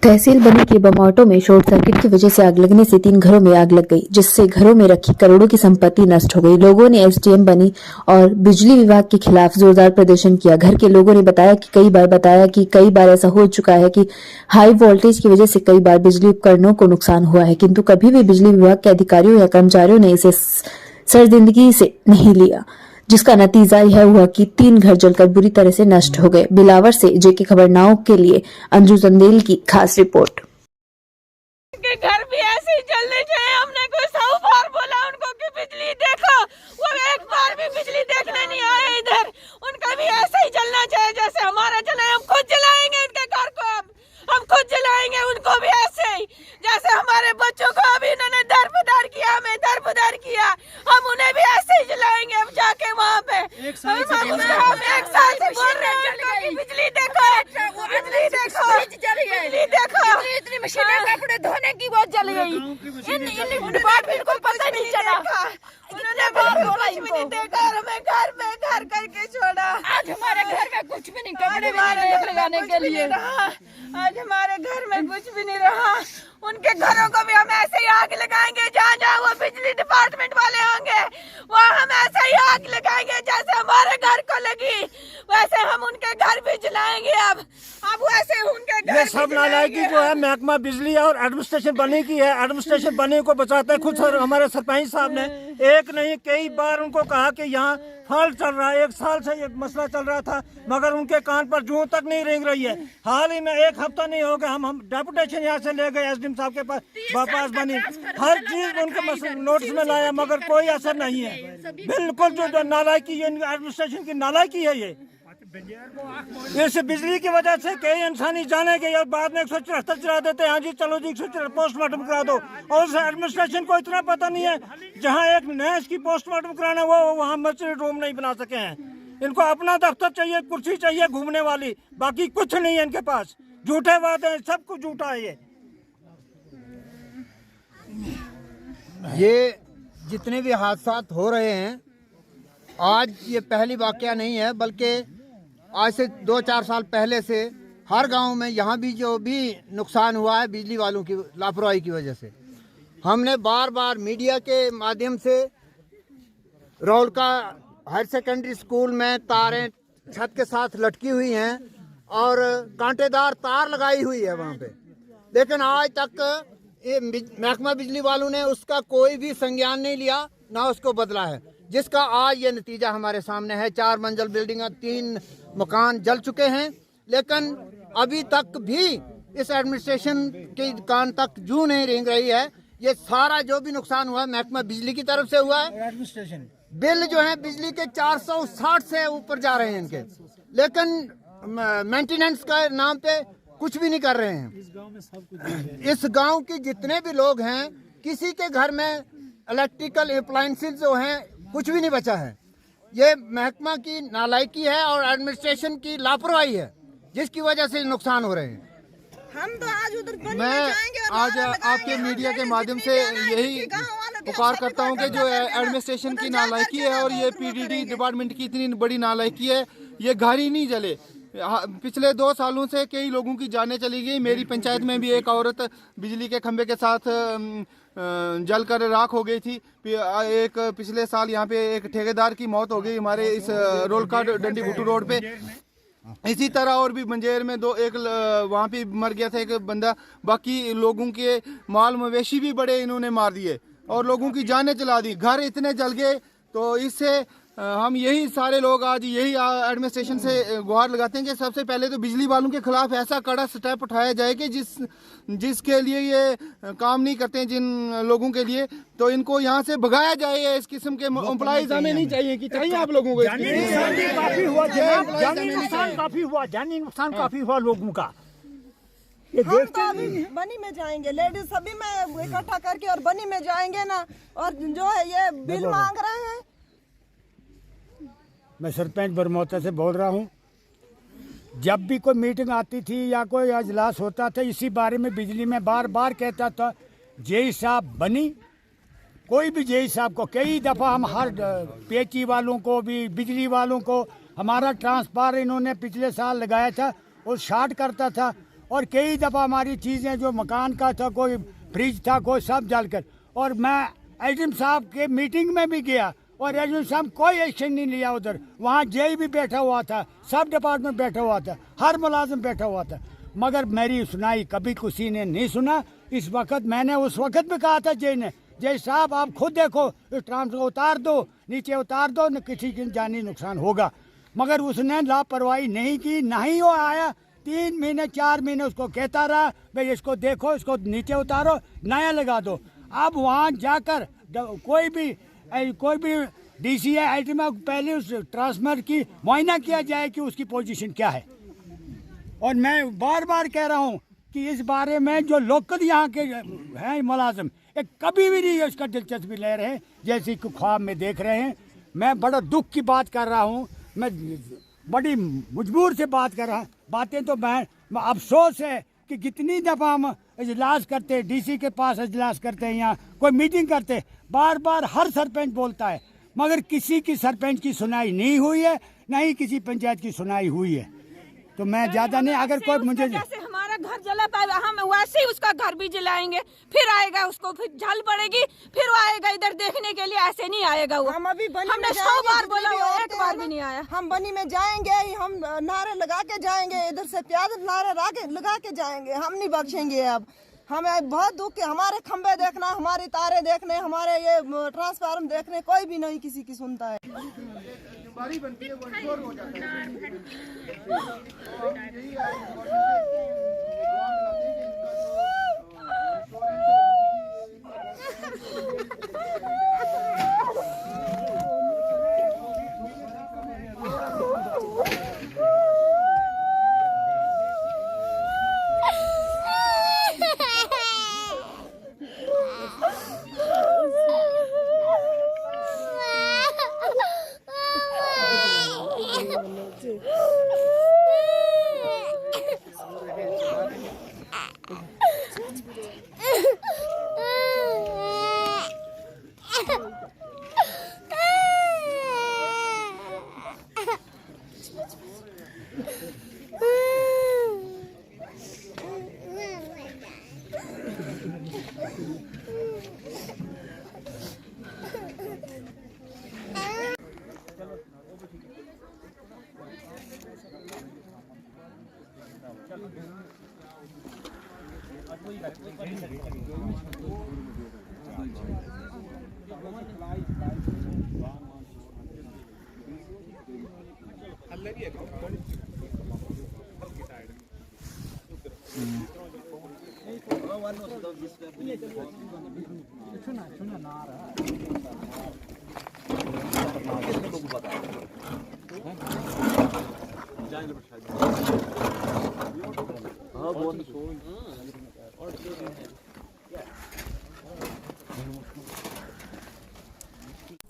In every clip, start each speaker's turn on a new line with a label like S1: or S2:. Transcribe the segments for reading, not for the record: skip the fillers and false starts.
S1: तहसील बनी के बमौटों में शॉर्ट सर्किट की वजह से आग लगने से 3 घरों में आग लग गई, जिससे घरों में रखी करोड़ों की संपत्ति नष्ट हो गई। लोगों ने एसडीएम बनी और बिजली विभाग के खिलाफ जोरदार प्रदर्शन किया। घर के लोगों ने बताया कि कई बार ऐसा हो चुका है कि हाई वोल्टेज की वजह से कई बार बिजली उपकरणों को नुकसान हुआ है, किंतु कभी भी बिजली विभाग के अधिकारियों या कर्मचारियों ने इसे सरजिंदगी से नहीं लिया, जिसका नतीजा यह हुआ कि 3 घर जलकर बुरी तरह से नष्ट हो गए। बिलावर से जेके खबरनाओं के लिए अंजू चंदेल की खास रिपोर्ट।
S2: के घर भी ऐसे ही चलने चाहिए। हमने कोई 100 बार बोला उनको कि बिजली देखो, वो एक बार भी बिजली देखने नहीं आए इधर। उनका भी ऐसे ही चलना चाहिए जैसे हमारा चला। हम खुद जलाएंगे इनके घर को, हम खुद जलाएंगे उनको भी ऐसे ही जैसे हमारे बच्चों को अभी इन्होंने दरबदर किया, हमें दरबदर किया, हम उन्हें भी ऐसे ही जलाएंगे। अब जाके वहाँ पे हम 1 साल से बोल रहे हैं कि बिजली देखो, बिजली देखो, बिजली देखो। इतनी मशीनें कपड़े धोने की वो जल गई, इन डिपार्टमेंट को पता नहीं चला। उन्होंने कुछ भी नहीं देखा और हमें घर में घर करके छोड़ा। आज हमारे घर में कुछ भी नहीं, कपड़े लगाने के लिए आज हमारे घर में कुछ भी नहीं रहा। उनके घरों को भी हम ऐसे ही आग लगाएंगे। जहाँ जहाँ वो बिजली डिपार्टमेंट वाले होंगे वहाँ हम ऐसे ही आग लगाएंगे जैसे हमारे घर को लगी, वैसे हम उनके घर भी जलाएंगे। अब वैसे उनके घर
S3: ये सब नालायकी जो है महकमा बिजली और एडमिनिस्ट्रेशन बने की है। एडमिनिस्ट्रेशन बने को बचाते हैं खुद हमारे सरपंच साहब ने एक नहीं कई बार उनको कहा कि यहाँ फॉल्ट चल रहा है। 1 साल से ये मसला चल रहा था मगर उनके कान पर जूं तक नहीं रेंग रही है। हाल ही में 1 हफ्ता नहीं हो गया हम डेपुटेशन यहाँ से ले गए एसडीएम साहब के पास, वापस बनी हर चीज उनके नोटिस में लाया मगर कोई असर नहीं है। बिल्कुल जो नालायकी एडमिनिस्ट्रेशन की नालायकी है ये। इस बिजली की वजह से कई इंसानी जाने गई और बाद में 174 चला देते हैं। हाँ जी चलो जी 174 पोस्टमार्टम करा दो। और उस एडमिनिस्ट्रेशन को इतना पता नहीं है जहाँ एक नैश की पोस्टमार्टम कराना वो वहाँ मस्जिद रूम नहीं बना सके हैं। इनको अपना दफ्तर चाहिए, कुर्सी चाहिए घूमने वाली, बाकी कुछ नहीं है इनके पास। झूठे वादे, सब कुछ झूठा है
S4: ये जितने भी हादसा हो रहे हैं आज ये पहली वाकया नहीं है, बल्कि आज से 2-4 साल पहले से हर गांव में यहाँ भी जो भी नुकसान हुआ है बिजली वालों की लापरवाही की वजह से, हमने बार बार मीडिया के माध्यम से रौल का हायर सेकेंडरी स्कूल में तारें छत के साथ लटकी हुई हैं और कांटेदार तार लगाई हुई है वहाँ पे, लेकिन आज तक ये महकमा बिजली वालों ने उसका कोई भी संज्ञान नहीं लिया, ना उसको बदला है, जिसका आज ये नतीजा हमारे सामने है। 4 मंजिल बिल्डिंग, 3 मकान जल चुके हैं, लेकिन अभी तक भी इस एडमिनिस्ट्रेशन के कान तक जूं नहीं रेंग रही है। ये सारा जो भी नुकसान हुआ है महकमा बिजली की तरफ से हुआ है।
S3: एडमिनिस्ट्रेशन
S4: बिल जो है बिजली के 460 से ऊपर जा रहे हैं इनके, लेकिन मेंटेनेंस का नाम पे कुछ भी नहीं कर रहे हैं। इस गांव के जितने भी लोग हैं किसी के घर में इलेक्ट्रिकल अप्लायंसेस जो हैं कुछ भी नहीं बचा है। ये महकमा की नालायकी है और एडमिनिस्ट्रेशन की लापरवाही है जिसकी वजह से नुकसान हो रहे हैं।
S2: हम तो आज उधर
S5: मैं आज आपके मीडिया के माध्यम से यही पुकार करता हूं कि जो एडमिनिस्ट्रेशन की नालायकी है और ये पीडीडी डिपार्टमेंट की इतनी बड़ी नालायकी है, ये घर ही नहीं जले। पिछले 2 सालों से कई लोगों की जानें चली गई। मेरी पंचायत में भी एक औरत बिजली के खंभे के साथ जलकर राख हो गई थी। एक पिछले साल यहाँ पे एक ठेकेदार की मौत हो गई हमारे इस रोलका डंडी भुट्टू रोड पे। इसी तरह और भी मंजेर में एक वहाँ पे मर गया था एक बंदा। बाकी लोगों के माल मवेशी भी बड़े इन्होंने मार दिए और लोगों की जानें चला दी, घर इतने जल गए। तो इससे हम यही सारे लोग आज यही एडमिनिस्ट्रेशन से गुहार लगाते हैं कि सबसे पहले तो बिजली वालों के खिलाफ ऐसा कड़ा स्टेप उठाया जाए कि जिसके लिए ये काम नहीं करते हैं, जिन लोगों के लिए, तो इनको यहाँ से भगाया जाए। इस किस्म के एम्प्लॉइज हमें नहीं चाहिए कि चाहिए आप लोगों को।
S3: जानी नुकसान काफी हुआ लोगों का।
S6: हम तो अभी बनी में जाएंगे, लेडीज सभी में इकट्ठा करके और बनी में जाएंगे ना, और जो है ये बिल मांग रहे हैं।
S3: मैं सरपंच बरमौता से बोल रहा हूँ। जब भी कोई मीटिंग आती थी या कोई अजलास होता था इसी बारे में बिजली में बार बार कहता था जेई साहब बनी, कोई भी जेई साहब को कई दफ़ा हम हर पेची वालों को भी बिजली वालों को हमारा ट्रांसफार्मर इन्होंने पिछले साल लगाया था और शॉर्ट करता था
S7: और कई दफ़ा हमारी चीज़ें जो मकान का था, कोई फ्रिज था, कोई सब जलकर। और मैं एसडीएम साहब के मीटिंग में भी गया और एसडीएम साहब कोई एक्शन नहीं लिया उधर। वहाँ जेई भी बैठा हुआ था, सब डिपार्टमेंट बैठा हुआ था, हर मुलाजिम बैठा हुआ था, मगर मेरी सुनाई कभी किसी ने नहीं सुना। इस वक्त मैंने उस वक्त भी कहा था जेई ने, जय साहब आप खुद देखो, इस ट्रांस को उतार दो, नीचे उतार दो, न किसी की जानी नुकसान होगा। मगर उसने लापरवाही नहीं की, ना ही वो आया। 3 महीने 4 महीने उसको कहता रहा, भाई इसको देखो, इसको नीचे उतारो, नया लगा दो। अब वहाँ जाकर कोई भी डीसी है आईटी में पहले उस ट्रांसफर की मुआयना किया जाए कि उसकी पोजीशन क्या है। और मैं बार बार कह रहा हूँ कि इस बारे में जो लोकल यहाँ के हैं मुलाजिम, एक कभी भी नहीं उसका दिलचस्पी ले रहे हैं, जैसे कि ख्वाब में देख रहे हैं। मैं बड़ा दुख की बात कर रहा हूँ, मैं बड़ी मजबूर से बात कर रहा हूँ। बातें तो मैं अफसोस है कि कितनी दफ़ा हम इजलास करते हैं, डीसी के पास इजलास करते हैं, यहाँ कोई मीटिंग करते हैं, बार बार हर सरपंच बोलता है, मगर किसी की सरपंच की सुनाई नहीं हुई है, ना ही किसी पंचायत की सुनाई हुई है। तो मैं ज़्यादा नहीं, अगर कोई मुझे
S2: जैसे हमारा घर जला पाए हम वैसे ही उसका घर भी जलाएंगे, फिर आएगा उसको, फिर झल पड़ेगी, फिर वो आएगा इधर देखने के लिए। ऐसे नहीं आएगा वो।
S6: हम अभी बनी
S2: हमने
S6: में
S2: 100
S6: जाएंगे,
S2: बार बोला,
S6: जितनी
S2: वो
S6: भी
S2: एक
S6: औरतें
S2: बार
S6: हैं
S2: भी
S6: ना,
S2: नहीं आया।
S6: हम बनी में जाएंगे, हम नारे लगा के जाएंगे, इधर से प्याद नारे लगा के जाएंगे, हम नहीं बख्शेंगे। अब हमें बहुत दुख है, हमारे खंबे देखना, हमारे तारे देखने, हमारे ये ट्रांसफार्म देखने, कोई भी नहीं किसी की सुनता है।
S5: बनती है वो शोर हो जाता है।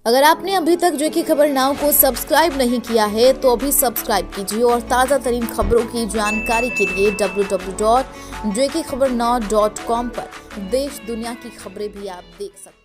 S1: अगर आपने अभी तक जो की खबर नाउ को सब्सक्राइब नहीं किया है तो अभी सब्सक्राइब कीजिए और ताज़ा तरीन खबरों की जानकारी के लिए www.jkhabarnow.com पर देश दुनिया की खबरें भी आप देख सकते हैं।